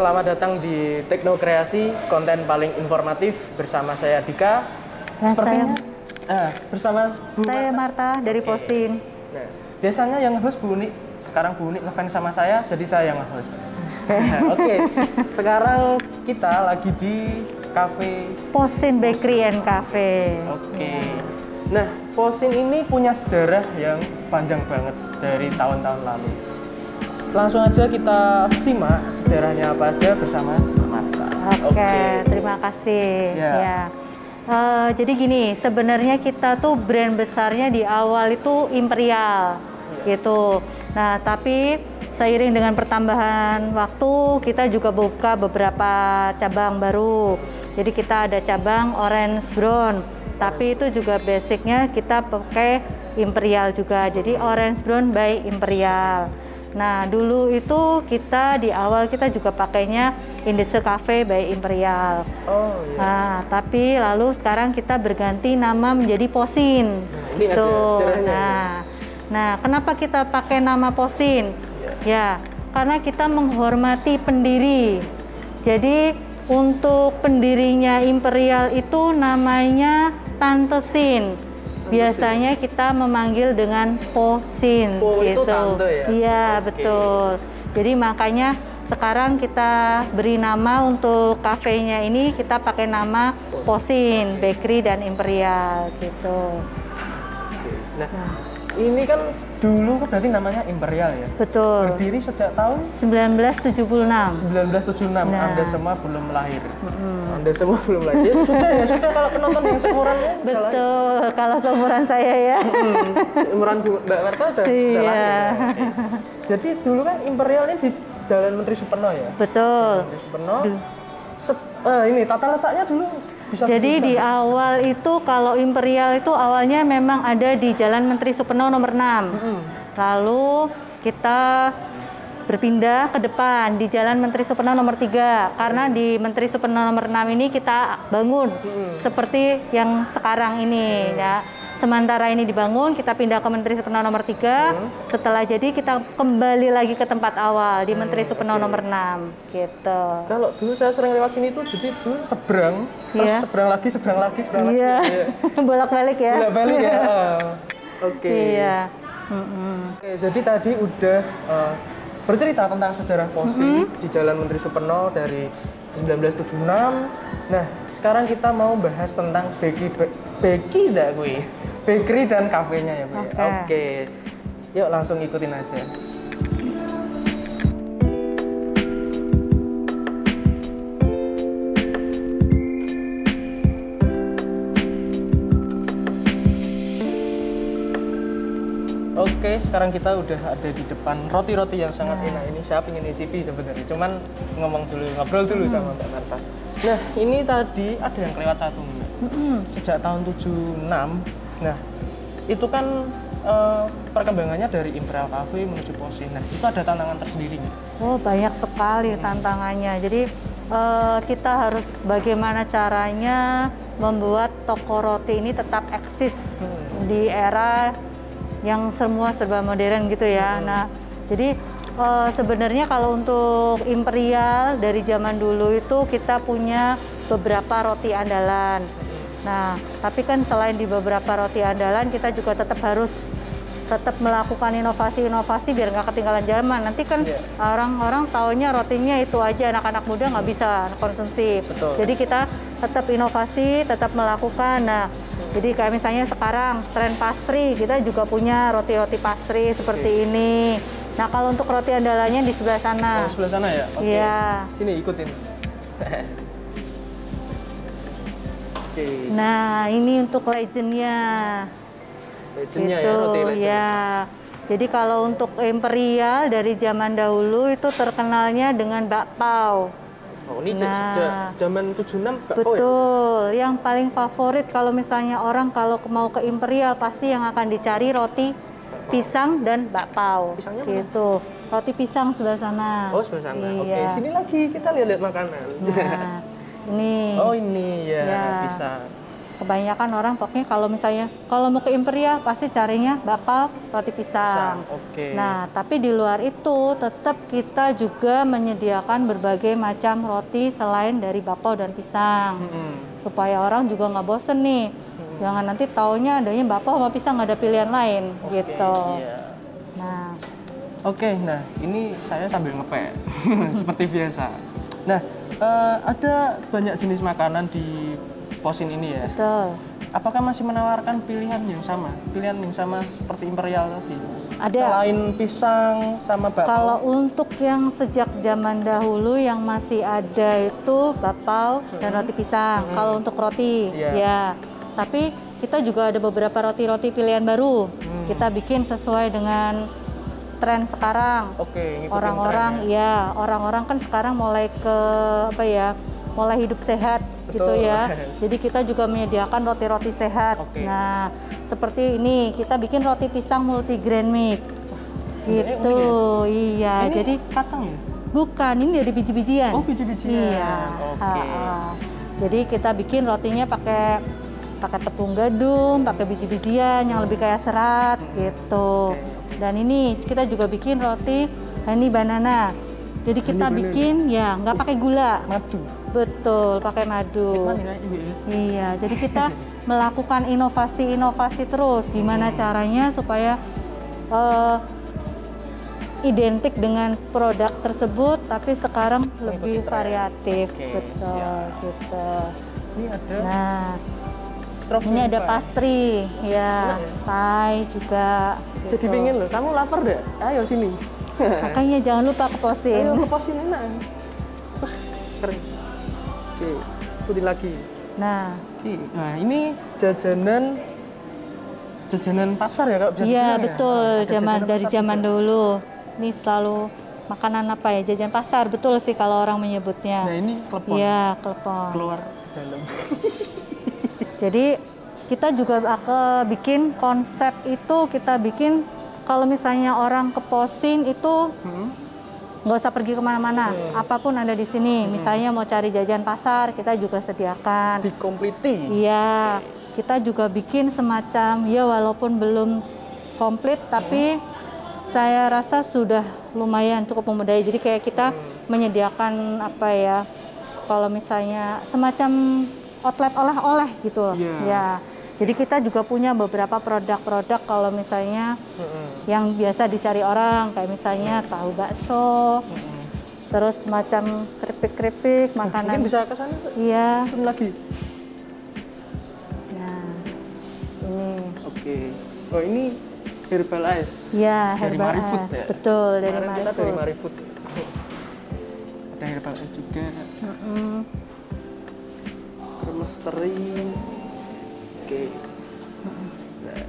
selamat datang di Teknokreasi, konten paling informatif bersama saya Dika. Dan Sepertinya bersama Bu saya Marta dari Posin. Nah, biasanya yang host Bu Uni, sekarang Bu Uni ngefans sama saya, jadi saya yang host. Oke, sekarang kita lagi di cafe Posin Bakery and Cafe. Oke. Nah, Posin ini punya sejarah yang panjang banget dari tahun-tahun lalu. Langsung aja kita simak sejarahnya apa aja bersama Marta. Oke, terima kasih. Ya. Jadi gini, sebenarnya kita tuh brand besarnya di awal itu Imperial, gitu. Nah, tapi seiring dengan pertambahan waktu, kita juga buka beberapa cabang baru. Jadi kita ada cabang Orange Brown, tapi itu juga basicnya kita pakai Imperial juga. Jadi Orange Brown by Imperial. Nah, dulu itu kita di awal kita juga pakainya Industry Cafe by Imperial. Oh iya. Nah, tapi lalu sekarang kita berganti nama menjadi Posin. Nah, ini ada sejarahnya. Nah, kenapa kita pakai nama Posin? Ya, karena kita menghormati pendiri. Jadi untuk pendirinya Imperial itu namanya Tante Sin. Biasanya kita memanggil dengan Posin, Po gitu. Itu tante ya? Iya, Oke. betul. Jadi makanya sekarang kita beri nama untuk kafenya ini, kita pakai nama Posin Bakery dan Imperial, gitu. Nah, ini kan dulu berarti namanya Imperial ya? Betul. Berdiri sejak tahun 1976. 1976. Nah. Anda semua belum lahir. Anda semua belum lahir. Ya, sudah kalau penonton yang seumuran ya, Betul, kalau seumuran saya ya. Seumuran Mbak Marta udah Iya. lahir. Ya. Jadi dulu kan Imperial ini di Jalan Menteri Suparno ya? Betul. Menteri Suparno. Ini tata letaknya dulu bisa Jadi diceritakan? di awal itu kalau Imperial itu awalnya memang ada di Jalan Menteri Suparno nomor 6. Lalu kita berpindah ke depan di Jalan Menteri Suparno nomor 3 karena di Menteri Suparno nomor 6 ini kita bangun seperti yang sekarang ini ya. Sementara ini dibangun, kita pindah ke Menteri Suparno nomor 3. Setelah jadi kita kembali lagi ke tempat awal di Menteri Suparno nomor 6 gitu. Kalau dulu saya sering lewat sini tuh, jadi dulu seberang, terus Iya. seberang lagi. Iya. Bolak-balik ya. Bolak-balik ya. Oke. Iya. Oke, jadi tadi udah bercerita tentang sejarah Posin di Jalan Menteri Suparno dari 1976. Nah, sekarang kita mau bahas tentang bakery dan kafenya ya, Bu. Oke. Yuk langsung ikutin aja. Oke, sekarang kita udah ada di depan roti-roti yang sangat enak ini. Saya pengen nyicipi sebenarnya, cuman ngobrol dulu sama Mbak Marta. Nah, ini tadi ada yang kelewat satu, Mbak. Sejak tahun 76. Nah, itu kan perkembangannya dari Imperial Cafe menuju Posin. Nah, itu ada tantangan tersendiri nggak? Oh, banyak sekali tantangannya. Jadi kita harus bagaimana caranya membuat toko roti ini tetap eksis di era yang semua serba modern gitu ya. Nah, jadi sebenarnya kalau untuk Imperial dari zaman dulu itu kita punya beberapa roti andalan. Nah, tapi kan selain di beberapa roti andalan, kita juga harus tetap melakukan inovasi-inovasi biar nggak ketinggalan zaman. Nanti kan orang-orang taunya rotinya itu aja, anak-anak muda nggak bisa konsumsi. Betul. Jadi kita tetap inovasi, tetap melakukan. Nah, jadi kayak misalnya sekarang tren pastry, kita juga punya roti-roti pastry seperti ini. Nah, kalau untuk roti andalannya di sebelah sana. Oh, sebelah sana ya? Oke. Iya. Sini ikutin. Oke. Nah, ini untuk legendnya. Legendnya Gitu, ya, roti legend. ya. Jadi kalau untuk Imperial dari zaman dahulu itu terkenalnya dengan bakpao. Oh, ini Nah. zaman 76 bakpao ya? Betul, yang paling favorit kalau misalnya orang kalau mau ke Imperial pasti yang akan dicari roti pisang dan bakpao. Pisangnya mana? Gitu. Roti pisang sebelah sana. Oh, sebelah sana. Oke, Iya. sini lagi kita lihat-lihat makanan. Nah, ini. Oh, ini ya, Ya. pisang. Kebanyakan orang pokoknya kalau misalnya kalau mau ke Imperial pasti carinya bakpao roti pisang. Oke. Nah, tapi di luar itu tetap kita juga menyediakan berbagai macam roti selain dari bakpao dan pisang. Supaya orang juga nggak bosen nih. Jangan nanti taunya adanya bakpao sama pisang, nggak ada pilihan lain gitu. Iya. Nah, Oke, nah ini saya sambil ngepek seperti biasa. Nah, ada banyak jenis makanan di Posin ini ya. betul. Apakah masih menawarkan pilihan yang sama? Pilihan yang sama seperti Imperial tadi? Ada. Selain pisang sama bakpao? Kalau untuk yang sejak zaman dahulu yang masih ada itu bakpao dan roti pisang. Kalau untuk roti, Iya. ya. Tapi kita juga ada beberapa roti-roti pilihan baru. Kita bikin sesuai dengan tren sekarang. Oke, ngikutin Orang-orang, tren ya. ya, orang-orang kan sekarang mulai ke apa ya? Mulai hidup sehat gitu Betul. ya. Jadi kita juga menyediakan roti-roti sehat. Oke. Nah, seperti ini kita bikin roti pisang multigrain mix. Gitu. Iya, Ini jadi kacang ya? bukan, ini dari biji-bijian. Oh, biji-bijian. Iya. Oke. Jadi kita bikin rotinya pakai tepung gadung, pakai biji-bijian yang lebih kayak serat gitu. Dan ini kita juga bikin roti honey banana. Jadi kita Honey bikin ya nggak pakai gula. Madu. Betul, pakai madu. Nikmat ya, Ibu ya? Iya, jadi kita melakukan inovasi-inovasi terus. Gimana caranya supaya identik dengan produk tersebut, tapi sekarang lebih tren. variatif. Oke, Betul, siap. gitu. Ini ada Nah, strawberry ini ada pie. pastry, ya, pie juga. Jadi gitu. pingin loh, kamu lapar deh? Ayo sini. Makanya jangan lupa keposin. Ayo ke pos ini enak. Wah, keren. Oke, ikuti lagi. Nah, Nah, ini jajanan pasar ya Kak? Bisa iya dibilang ya? betul, Ada jajanan dari pasar zaman juga. dulu. Ini selalu makanan apa ya? Jajan pasar, betul sih kalau orang menyebutnya. Nah, ini klepon. Iya, klepon. Keluar dalam. Jadi kita juga bikin konsep itu, kita bikin kalau misalnya orang ke Posin itu nggak usah pergi kemana-mana, apapun ada di sini. Misalnya mau cari jajan pasar, kita juga sediakan. Dikompliti. Iya, kita juga bikin semacam ya walaupun belum komplit, tapi saya rasa sudah lumayan cukup memadai. Jadi kayak kita menyediakan apa ya, kalau misalnya semacam outlet oleh-oleh gitu loh. Iya. Ya. Jadi kita juga punya beberapa produk-produk kalau misalnya yang biasa dicari orang, kayak misalnya tahu bakso, terus semacam keripik-keripik, makanan. Mungkin bisa ke sana Kak? Iya. Turun lagi. Nah, ini. Oke. Oh, ini herbal ice. Ya, Dari herbal Marifood ice. ya? Betul, dari Kemarin kita dari Marifood. Marifood. Ada herbal ice juga. Kremesteri. Oke. Nah.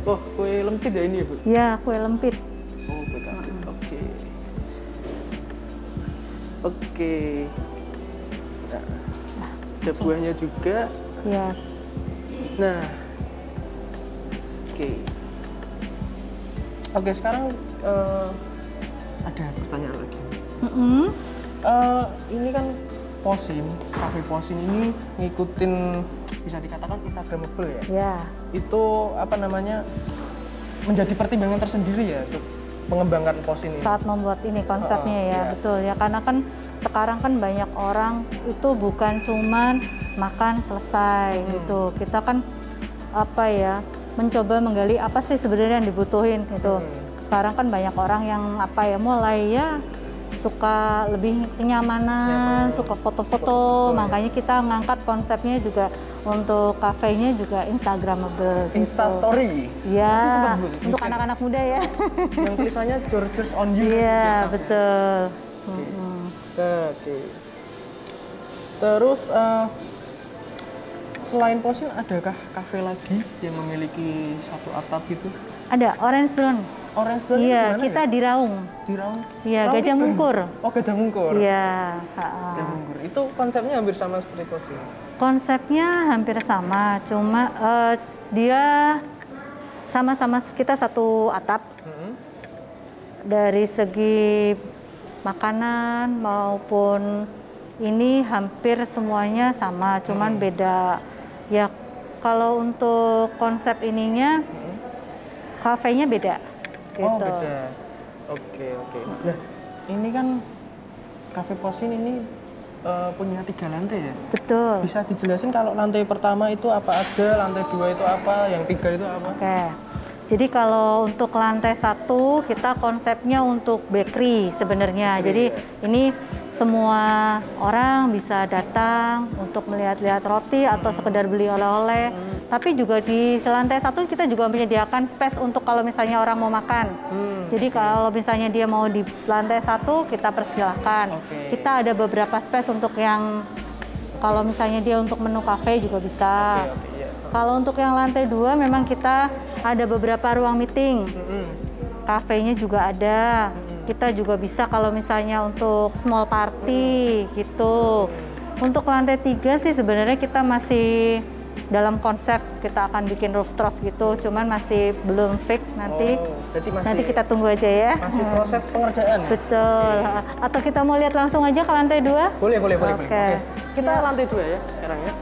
Oh, kue lempit ya ini ya, Bu? Ya, kue lempit. Oh, kue lempit. Oke. Oke. Nah, ada buahnya juga. Ya, Nah. Oke. Oke, sekarang ada pertanyaan lagi. Ini kan Posin, Cafe Posin ini ngikutin bisa dikatakan Instagramable ya. ya. Itu apa namanya menjadi pertimbangan tersendiri ya untuk mengembangkan Posin ini. Saat membuat ini konsepnya ya, iya. betul ya. Karena kan sekarang kan banyak orang itu bukan cuman makan selesai gitu. Kita kan apa ya, mencoba menggali apa sih sebenarnya yang dibutuhin gitu. Sekarang kan banyak orang yang apa ya, mulai ya suka lebih kenyamanan, suka foto-foto, makanya kita ngangkat konsepnya juga untuk kafenya juga Instagramable. Insta gitu. Story. Ya, Itu sempat, Bu. untuk anak-anak muda ya. Yang tulisannya George's on you. di Iya, atas ya. betul. Oke. Terus selain Posin adakah kafe lagi yang memiliki satu atap gitu? Ada Orange Brown. Orange Brown Iya, di mana kita ya? di Raung. Di Raung. Iya, Raung Gajah itu Mungkur. Oh, Gajah Mungkur. Iya, Gajah Mungkur. Itu konsepnya hampir sama seperti Posin. konsepnya hampir sama, cuma dia sama-sama kita satu atap. Dari segi makanan maupun ini hampir semuanya sama, cuman beda. Ya kalau untuk konsep ininya, kafenya beda. Gitu. Oh beda. Oke. Nah ini kan Cafe Posin ini punya 3 lantai ya? Betul. Bisa dijelasin kalau lantai pertama itu apa aja, lantai 2 itu apa, yang 3 itu apa? Oke. Jadi kalau untuk lantai 1 kita konsepnya untuk bakery sebenarnya. Jadi ini semua orang bisa datang untuk melihat-lihat roti atau sekedar beli oleh-oleh. Tapi juga di lantai 1 kita juga menyediakan space untuk kalau misalnya orang mau makan. Jadi kalau misalnya dia mau di lantai 1 kita persilahkan. Kita ada beberapa space untuk yang kalau misalnya dia untuk menu cafe juga bisa. Kalau untuk yang lantai 2 memang kita ada beberapa ruang meeting. Kafenya juga ada. Kita juga bisa kalau misalnya untuk small party gitu. Untuk lantai 3 sih sebenarnya kita masih dalam konsep kita akan bikin rooftop gitu, cuman masih belum fix nanti. Nanti kita tunggu aja ya. Masih proses pengerjaan. Betul. Atau kita mau lihat langsung aja ke lantai 2? Boleh. Oke. Kita lantai 2 ya sekarang ya.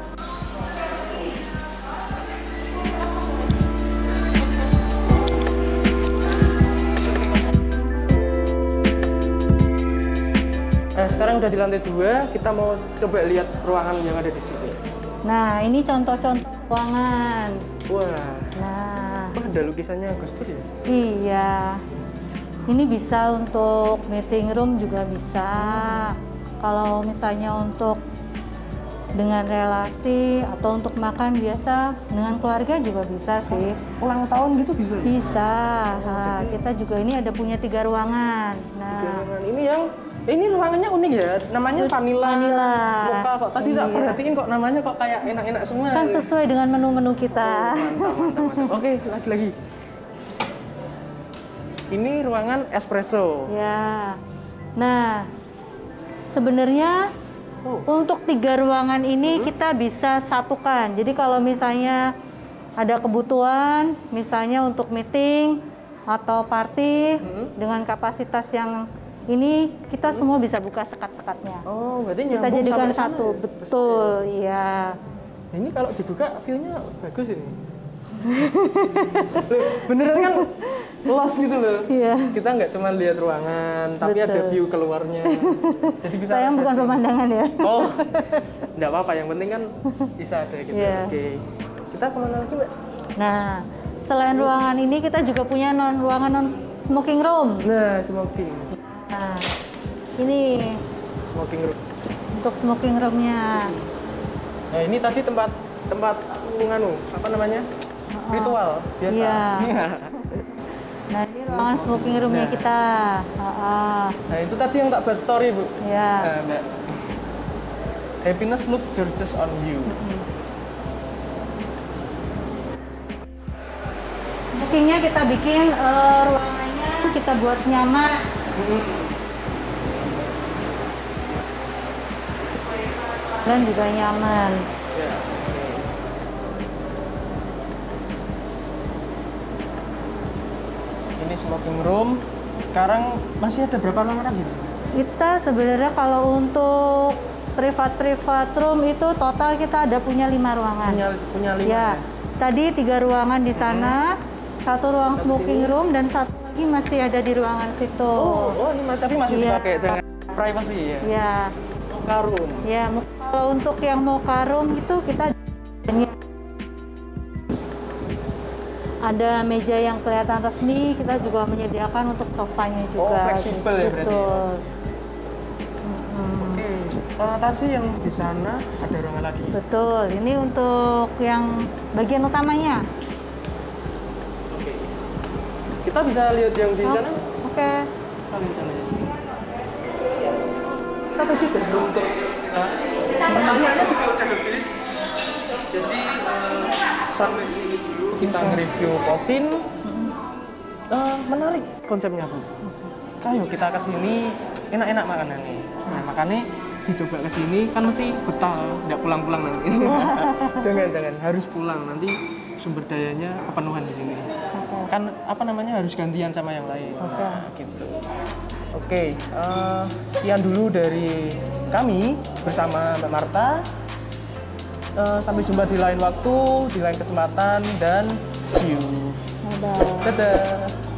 Sekarang udah di lantai 2, kita mau coba lihat ruangan yang ada di sini. Nah, ini contoh-contoh ruangan. Wah. Nah. Ada lukisannya Gus Dur ya? Iya. Ini bisa untuk meeting room juga bisa. Kalau misalnya untuk dengan relasi atau untuk makan biasa dengan keluarga juga bisa sih. Ulang tahun gitu bisa? Bisa. Nah, kita juga ini ada punya 3 ruangan. Nah, 3 ruangan ini ruangannya unik ya, namanya vanilla. Mocha kok tadi tak perhatiin kok namanya kok kayak enak-enak semua. Kan sesuai dengan menu-menu kita. Mantap. Oke, lagi. Ini ruangan espresso. Ya. Nah, sebenarnya untuk 3 ruangan ini kita bisa satukan. Jadi kalau misalnya ada kebutuhan, misalnya untuk meeting atau party dengan kapasitas yang ini kita semua bisa buka sekat-sekatnya. Oh, berarti kita jadikan satu. Betul, iya. Ini kalau dibuka view-nya bagus ini. Beneran kan los gitu loh. Iya. Kita nggak cuma lihat ruangan, tapi ada view keluarnya. Jadi bisa. Sayang bukan pemandangan ya. Oh, nggak apa-apa. Yang penting kan bisa ada gitu. Yeah. Oke. Kita kemana lagi Mbak? Nah, selain ruangan ini kita juga punya ruangan non smoking room. Nah, smoking. Nah, ini smoking room. Untuk smoking roomnya. Nah, ini tadi tempat apa namanya? Ritual biasa. Iya. Nah, ini ruangan smoking roomnya kita. Nah, itu tadi yang tak buat story, Bu. Iya. Nah, Mbak. Happiness look gorgeous on you. Smokingnya kita bikin ruangannya kita buat nyaman. Dan juga nyaman. Ya. Ini smoking room. Sekarang masih ada berapa ruangan lagi? Kita sebenarnya kalau untuk privat room itu total kita ada punya 5 ruangan. Punya 5 ya. Tadi 3 ruangan di sana, 1 ruang smoking room dan 1 lagi masih ada di ruangan situ. Oh ini tapi masih dipakai, jangan privacy ya? Iya. Mocha room. Ya, kalau untuk yang mocha room itu kita ada meja yang kelihatan resmi, kita juga menyediakan untuk sofanya juga. Oh, fleksibel ya berarti. Betul. Oke. Tadi yang di sana ada ruangan lagi. Betul. Ini untuk yang bagian utamanya. Oke. Kita bisa lihat yang di sana? Oke. Kita lihat sana ya. Kita tadi belum pertanyaannya juga udah habis. Jadi sampai sini dulu kita nge-review Posin. Menarik konsepnya, Bu. Kayo kita kesini enak-enak makanannya. Nah, makanya dicoba kesini kan mesti betah, nggak pulang-pulang nanti. Jangan harus pulang, nanti sumber dayanya kepenuhan di sini. Kan apa namanya harus gantian sama yang lain. Nah, gitu. Oke, sekian dulu dari kami bersama Mbak Marta. Sampai jumpa di lain waktu, di lain kesempatan, dan see you. Dadah. Dadah.